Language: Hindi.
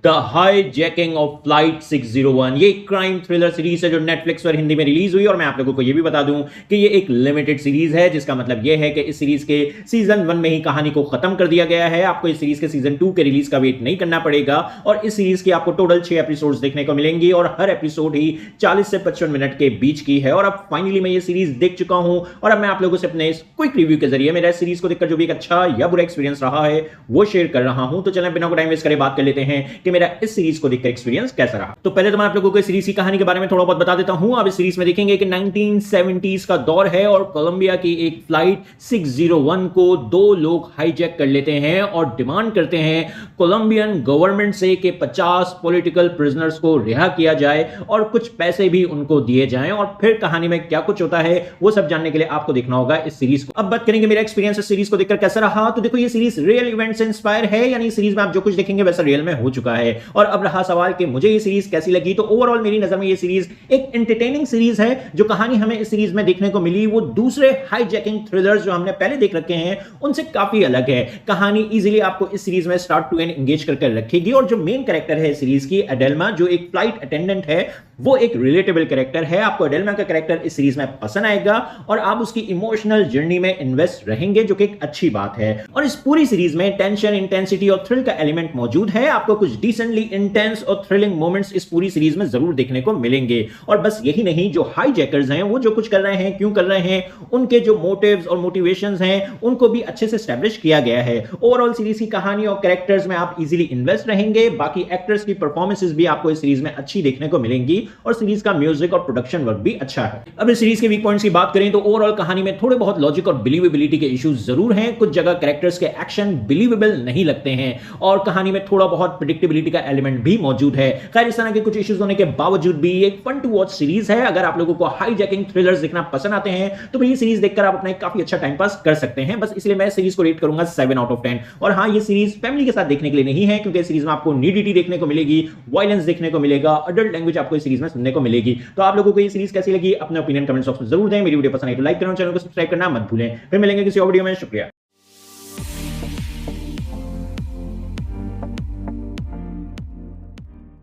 द हाईजैकिंग ऑफ फ्लाइट 601 ये क्राइम थ्रिलर सीरीज है जो नेटफ्लिक्स पर हिंदी में रिलीज हुई। और मैं आप लोगों को ये भी बता दूं कि ये एक लिमिटेड सीरीज है, जिसका मतलब ये है कि इस सीरीज के सीजन 1 में ही कहानी को खत्म कर दिया गया है। आपको इस सीरीज के सीजन 2 के रिलीज का वेट नहीं करना पड़ेगा। और इस सीरीज की आपको टोटल 6 एपिसोड्स देखने को मिलेंगी और हर एपिसोड ही 40 से 55 मिनट के बीच की है। और अब फाइनली मैं ये सीरीज देख चुका हूं और अब मैं आप लोगों से अपने इस क्विक रिव्यू के जरिए मेरा इस सीरीज को देखकर जो भी एक अच्छा या बुरा एक्सपीरियंस रहा है वो शेयर कर रहा हूं। तो चलें बिना टाइम वेस्ट करे बात कर लेते हैं कि मेरा इस सीरीज को देखकर एक्सपीरियंस कैसा रहा। तो पहले तो मैं आप लोगों को इस सीरीज की कहानी के बारे में थोड़ा बहुत बता देता हूं। आप इस सीरीज में देखेंगे कि 1970s का दौर है और कोलंबिया की एक फ्लाइट 601 को दो लोग हाईजैक कर लेते हैं और डिमांड करते हैं कोलंबियन गवर्नमेंट से कि 50 पॉलिटिकल प्रिजनर्स को रिहा किया जाए और कुछ पैसे भी उनको दिए जाएं। और फिर कहानी में क्या कुछ होता है वो सब जानने के लिए आपको देखना होगा इस सीरीज को। अब बात करेंगे मेरा एक्सपीरियंस इस सीरीज को देखकर कैसा रहा। तो देखो, ये सीरीज रियल इवेंट से इंस्पायर है, यानी सीरीज में आप जो कुछ देखेंगे वैसा रियल में हो चुका है। और अब रहा सवाल कि मुझे ये सीरीज कैसी लगी, तो ओवरऑल मेरी नजर में ये सीरीज एक एंटरटेनिंग सीरीज है। जो कहानी हमें इस सीरीज में देखने को मिली वो दूसरे हाईजैकिंग थ्रिलर्स जो हमने पहले देख रखे हैं उनसे काफी अलग है। कहानी इजीली आपको इस सीरीज में स्टार्ट टू एंड एंगेज करके रखेगी। और जो मेन कैरेक्टर है इस सीरीज की, एडेल्मा, जो एक फ्लाइट अटेंडेंट है, वो एक रिलेटेबल कैरेक्टर है। आपको एडेल्मा का कैरेक्टर इस सीरीज में पसंद आएगा और आप उसकी इमोशनल जर्नी में इन्वेस्ट रहेंगे, जो कि एक अच्छी बात है। और इस पूरी सीरीज में टेंशन, इंटेंसिटी और थ्रिल का एलिमेंट मौजूद है। आपको कुछ डिसेंटली इंटेंस और थ्रिलिंग मोमेंट्स इस पूरी सीरीज में जरूर देखने को मिलेंगे। और बस यही नहीं, जो हाईजैकर्स हैं वो जो कुछ कर रहे हैं, क्यों कर रहे हैं, उनके जो मोटिव्स और मोटिवेशंस हैं उनको भी अच्छे से एस्टैब्लिश किया गया है। ओवरऑल सीरीज की कहानी और कैरेक्टर्स में आप इजीली इन्वेस्ट रहेंगे। बाकी एक्टर्स की परफॉर्मेंसेस भी आपको इस सीरीज में अच्छी देखने को मिलेंगी और सीरीज का म्यूजिक और प्रोडक्शन वर्क भी अच्छा है। अब इस सीरीज के वीक पॉइंट्स की बात करें तो ओवरऑल कहानी में थोड़े बहुत लॉजिक और बिलीवेबिलिटी के इश्यूज जरूर हैं। कुछ जगह कैरेक्टर्स के एक्शन बिलीवेबल नहीं लगते हैं और कहानी में थोड़ा बहुत प्रेडिक्टेबिलिटी का एलिमेंट भी मौजूद है। खैर, इस तरह के कुछ इश्यूज होने के बावजूद भी एक फन टू वॉच सीरीज है। अगर आप लोगों को हाईजैकिंग थ्रिलर्स देखना पसंद आते हैं तो ये सीरीज देखकर आप अपना काफी अच्छा टाइम पास कर सकते हैं। बस इसलिए मैं सीरीज को रेट करूंगा 7 आउट ऑफ 10। और हाँ, ये सीरीज फैमिली के साथ देखने के लिए नहीं है, क्योंकि सीरीज में आपको न्यूडिटी देखने को मिलेगी, वायलेंस देखने को मिलेगा, अडल्ट लैंग्वेज आपको इस सीरीज में सुनने को मिलेगी। तो आप लोगों को ये सीरीज कैसी लगी अपने ओपिनियन कमेंट बॉक्स में जरूर दें। मेरी वीडियो पसंद आई तो लाइक करें, चैनल को सब्सक्राइब करना मत भूलें। फिर मिलेंगे किसी और वीडियो में। शुक्रिया।